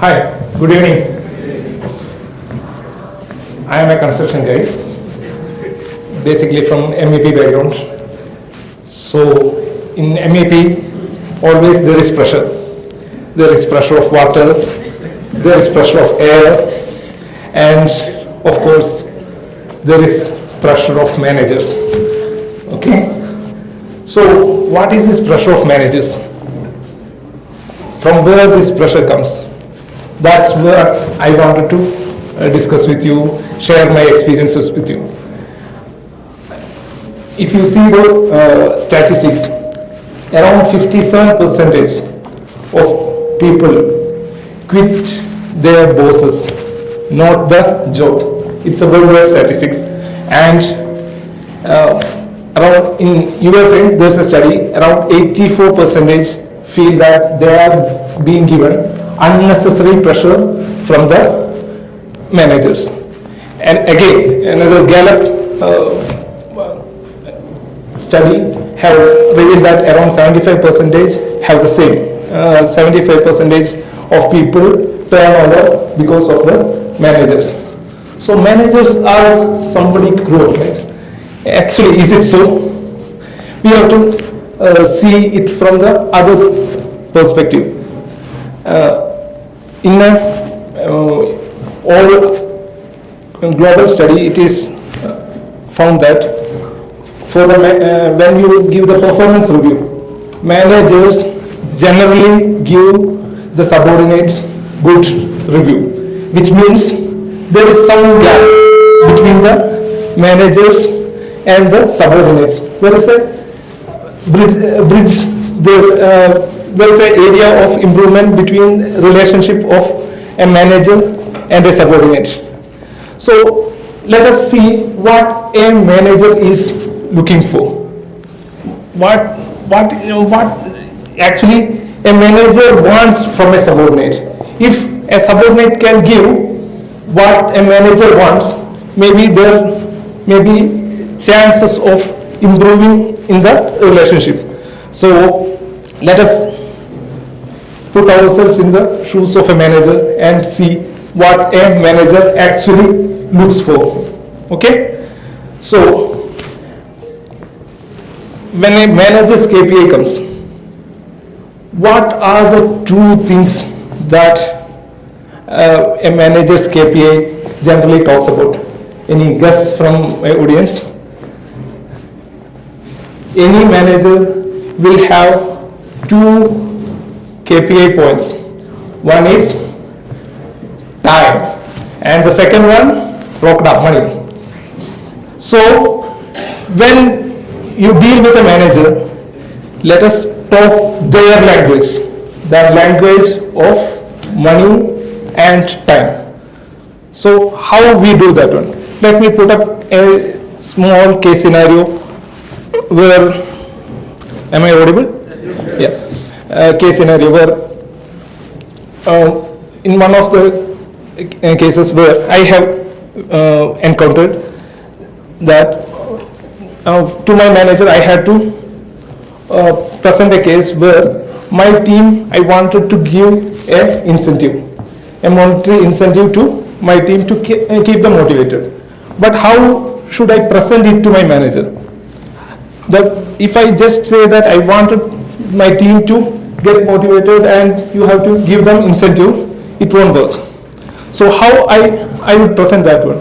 Hi, good evening. I am a construction guy, basically from MEP background. So in MEP, always there is pressure. There is pressure of water, there is pressure of air, and of course, there is pressure of managers. Okay? So what is this pressure of managers? From where this pressure comes? That's where I wanted to discuss with you, share my experiences with you. If you see the statistics, around 57% of people quit their bosses, not the job. It's a worldwide statistics. And around in USA, there's a study, around 84% feel that they are being given unnecessary pressure from the managers. And again, another Gallup study have revealed that around 75% have the same. 75% of people turn over because of the managers. So managers are somebody cruel, right? Actually, is it so? We have to see it from the other perspective. In a all global study, it is found that for the when you give the performance review, managers generally give the subordinates good review, which means there is some gap between the managers and the subordinates. There is a bridge there is an area of improvement between relationship of a manager and a subordinate. So let us see what a manager is looking for. What actually a manager wants from a subordinate. If a subordinate can give what a manager wants, maybe there may be chances of improving in the relationship. So let us put ourselves in the shoes of a manager and see what a manager actually looks for. Okay? So when a manager's KPI comes, what are the two things that a manager's KPI generally talks about? Any guess from my audience? Any manager will have two KPI points. One is time, and the second one, rokda, money. So when you deal with a manager, let us talk their language, the language of money and time. So how we do that one? Let me put up a small case scenario where, am I audible? Yeah. Case scenario where in one of the cases where I have encountered that to my manager I had to present a case where my team, I wanted to give a monetary incentive to my team to keep them motivated. But how should I present it to my manager? If I just say that I wanted my team to get motivated and you have to give them incentive, it won't work. So how I would present that one?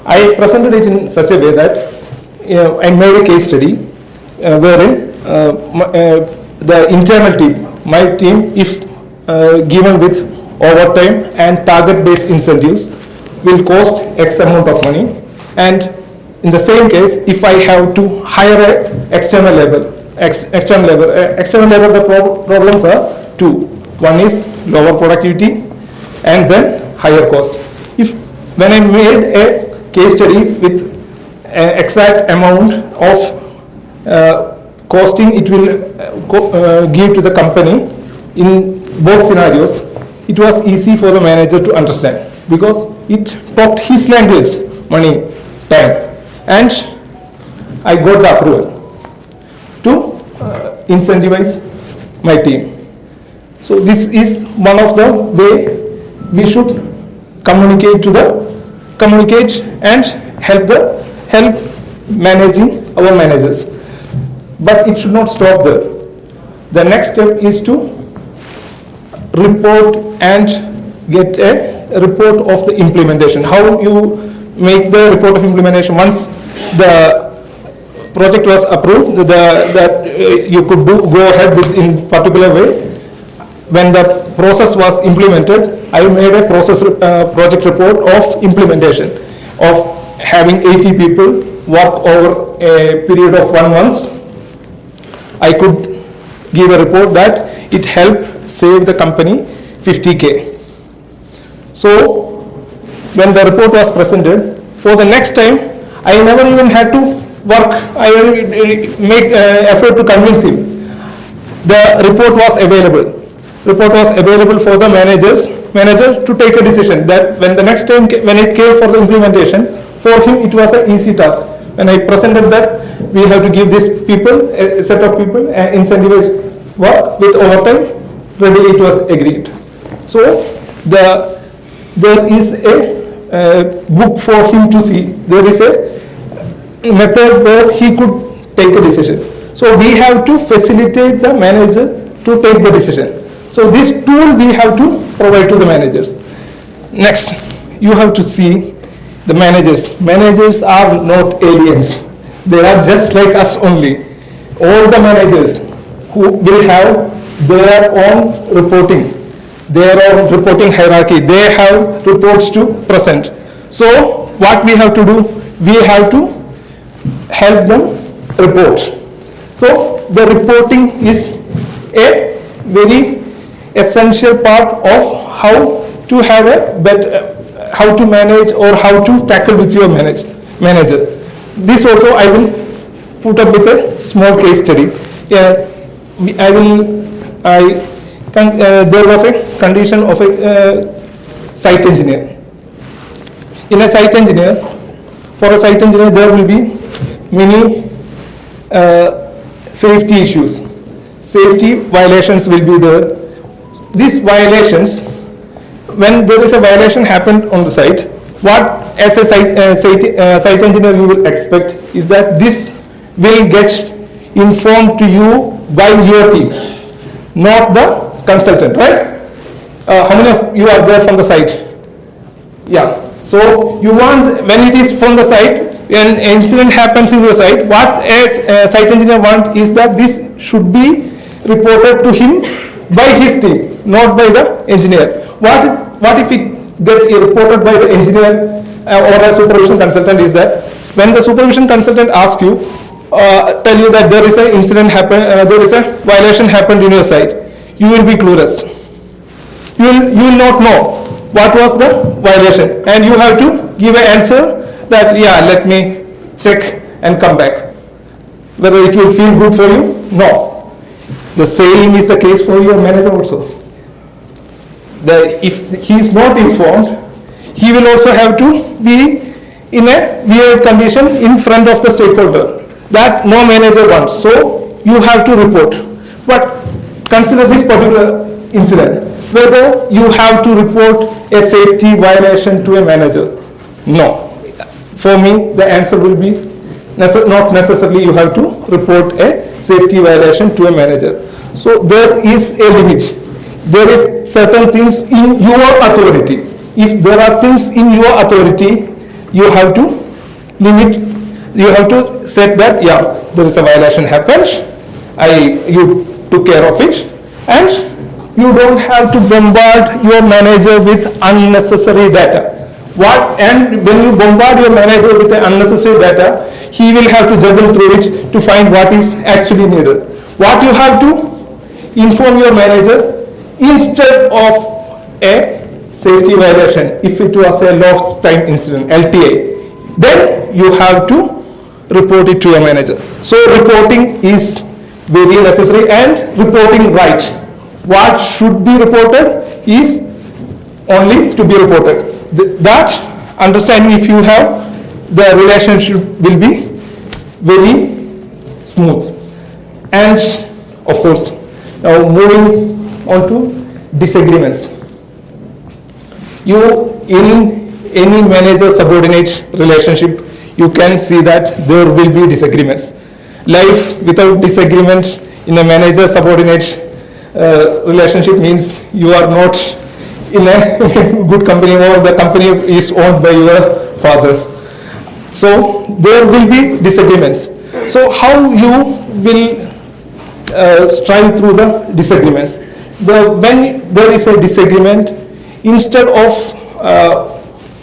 I presented it in such a way that I made a case study wherein the internal team, my team, if given with overtime and target-based incentives, will cost X amount of money. And in the same case, if I have to hire an external labor, the problems are two. One is lower productivity and then higher cost. When I made a case study with exact amount of costing it will give to the company in both scenarios, it was easy for the manager to understand because it talked his language, money, time, and I got the approval to incentivize my team. So this is one of the way we should communicate and help managing our managers. But it should not stop there. The next step is to report and get a report of the implementation. How you make the report of implementation? Once the project was approved, that you could go ahead with in particular way. When the process was implemented, I made a project report of implementation, of having 80 people work over a period of 1 month. I could give a report that it helped save the company 50K. So when the report was presented, for the next time, I never even had to work. I make effort to convince him. The report was available. Report was available for the manager to take a decision. That when the next time when it came for the implementation, for him it was an easy task. When I presented that we have to give these people, a set of people, incentivized work with overtime, readily it was agreed. So there is a book for him to see. There is a method where he could take a decision. So we have to facilitate the manager to take the decision. So this tool we have to provide to the managers. Next, you have to see the managers. Managers are not aliens. They are just like us only. All the managers who will have their own reporting, their own reporting hierarchy. They have reports to present. So what we have to do? We have to help them report. So the reporting is a very essential part of how to have a better, how to manage or how to tackle with your manager. This also I will put up with a small case study. There was a condition of a site engineer. In a site engineer, for a site engineer there will be many safety issues. Safety violations will be there. These violations, when there is a violation happened on the site, what as a site engineer you will expect is that this will get informed to you by your team, not the consultant, right? How many of you are there from the site? Yeah. So you want, when it is from the site, when an incident happens in your site, what as a site engineer want is that this should be reported to him by his team, not by the engineer. What if it get reported by the engineer or a supervision consultant is that when the supervision consultant asks you, tell you that there is an incident happen, there is a violation happened in your site, you will be clueless. You will not know what was the violation, and you have to give an answer that yeah, let me check and come back. Whether it will feel good for you? No. The same is the case for your manager also. If he is not informed, he will also have to be in a weird condition in front of the stakeholder that no manager wants. So you have to report. But consider this particular incident, whether you have to report a safety violation to a manager. No. For me, the answer will be not necessarily you have to report a safety violation to a manager. So there is a limit. There is certain things in your authority. If there are things in your authority, you have to limit, you have to set that, yeah, there is a violation happened, you took care of it, and you don't have to bombard your manager with unnecessary data. And when you bombard your manager with unnecessary data, he will have to juggle through it to find what is actually needed. What you have to inform your manager instead of a safety violation, if it was a lost time incident, LTA, then you have to report it to your manager. So reporting is very necessary, and reporting right. What should be reported is only to be reported. That understanding, if you have, the relationship will be very smooth. And of course, now moving on to disagreements. You, in any manager subordinate relationship, you can see that there will be disagreements. Life without disagreement in a manager subordinate relationship means you are not in a good company, or the company is owned by your father. So there will be disagreements. So how you will strive through the disagreements? When there is a disagreement, instead of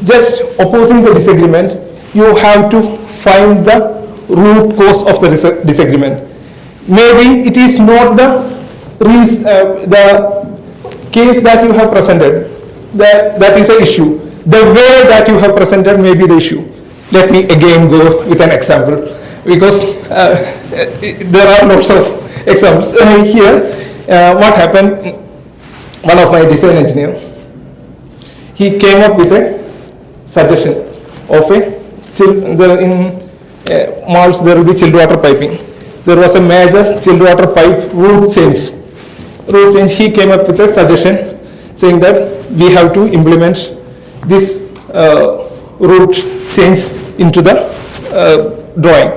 just opposing the disagreement, you have to find the root cause of the disagreement. Maybe it is not the case that you have presented that is an issue. The way that you have presented may be the issue. Let me again go with an example, because there are lots of examples. Here, what happened, one of my design engineer, he came up with a suggestion of in malls there will be chilled water piping. There was a major chilled water pipe route change. He came up with a suggestion saying that we have to implement this route change into the drawing.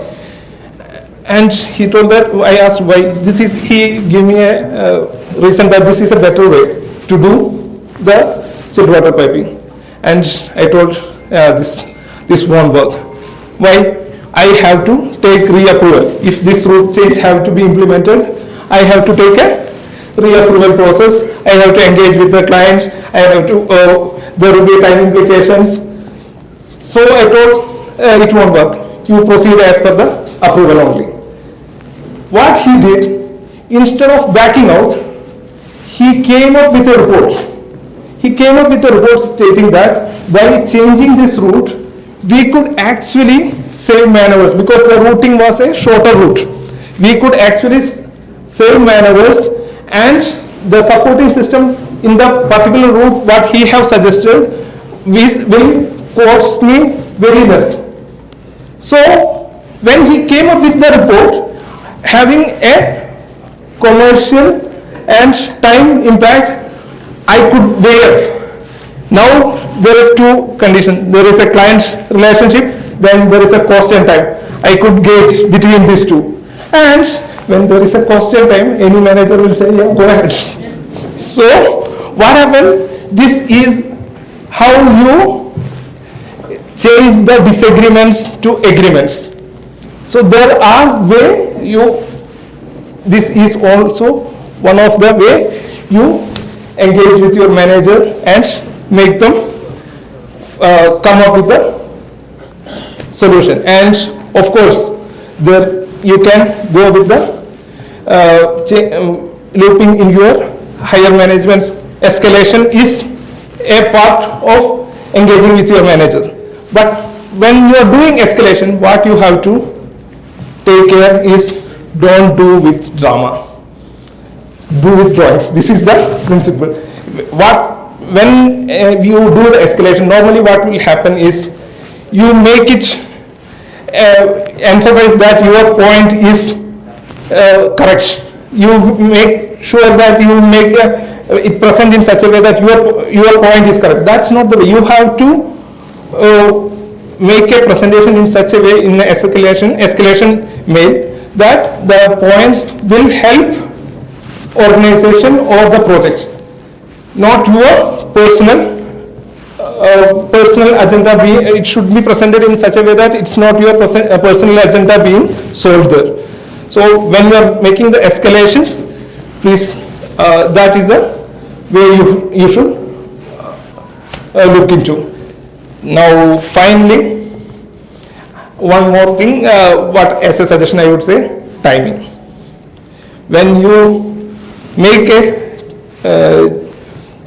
And he told that, I asked why this is, he gave me a reason that this is a better way to do the chilled water piping. And I told this won't work. Why? I have to take reapproval. If this route change have to be implemented, I have to take a reapproval process. I have to engage with the client. I have to, there will be time implications. So I told it won't work. You proceed as per the approval only. What he did, instead of backing out, he came up with a report. He came up with a report stating that by changing this route, we could actually save man-hours, because the routing was a shorter route. We could actually save man-hours, and the supporting system in the particular route what he have suggested will cost me very less. So when he came up with the report, having a commercial and time impact, I could weigh. Now there is two conditions. There is a client relationship, then there is a cost and time. I could gauge between these two. And when there is a cost and time, any manager will say, yeah, go ahead. So what happened? This is how you change the disagreements to agreements. So there are way you, this is also one of the way you engage with your manager and make them come up with the solution. And of course, there you can go with the looping in your higher management's escalation is a part of engaging with your manager. But when you are doing escalation, what you have to take care is don't do with drama. Do with drawings. This is the principle. When you do the escalation, normally what will happen is you make it emphasize that your point is correct. You make sure that you make it present in such a way that your point is correct. That's not the way. You have to make a presentation in such a way in the escalation mail that the points will help organization or the project, not your personal agenda. It should be presented in such a way that it's not your personal agenda being solved there. So when you are making the escalations, please, that is the way you should look into. Now finally, one more thing, what as a suggestion I would say, timing. When you make a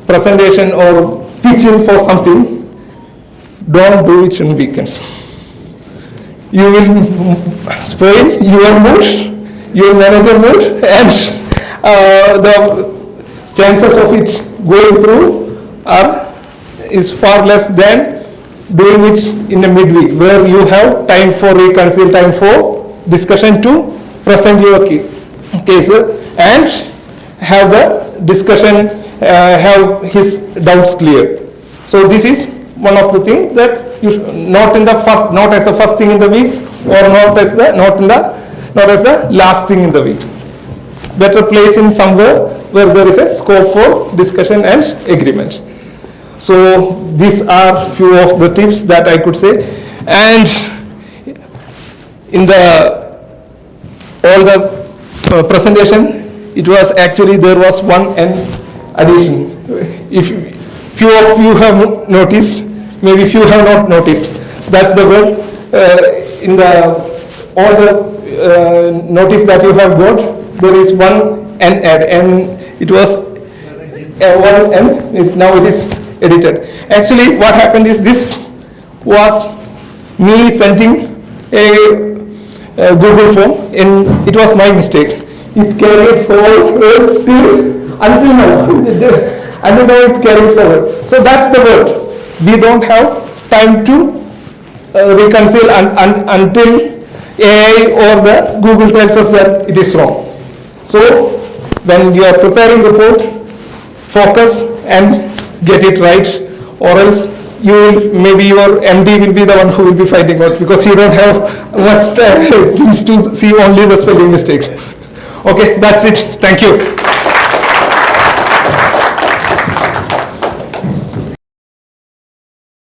presentation or pitching for something, don't do it on weekends. You will spoil your mood, your manager mood, and the chances of it going through is far less than doing it in a midweek where you have time for reconcile, time for discussion to present your case and have the discussion, have his doubts cleared. So this is one of the things that you not as the first thing in the week, or not as the last thing in the week. Better place in somewhere where there is a scope for discussion and agreement. So these are few of the tips that I could say. And in the all the presentation, it was actually there was one addition. If few of you have noticed, maybe few have not noticed. That's the word in the all the notice that you have got. There is one N add, and it was one N. Now it is edited. Actually, what happened is this was me sending a Google form, and it was my mistake. It carried forward until now. Until now it carried forward. So that's the word. We don't have time to reconcile until AI or the Google tells us that it is wrong. So when you are preparing report, focus and get it right, or else you will, maybe your MD will be the one who will be finding out, because he don't have much things to see, only the spelling mistakes. Okay, that's it. Thank you.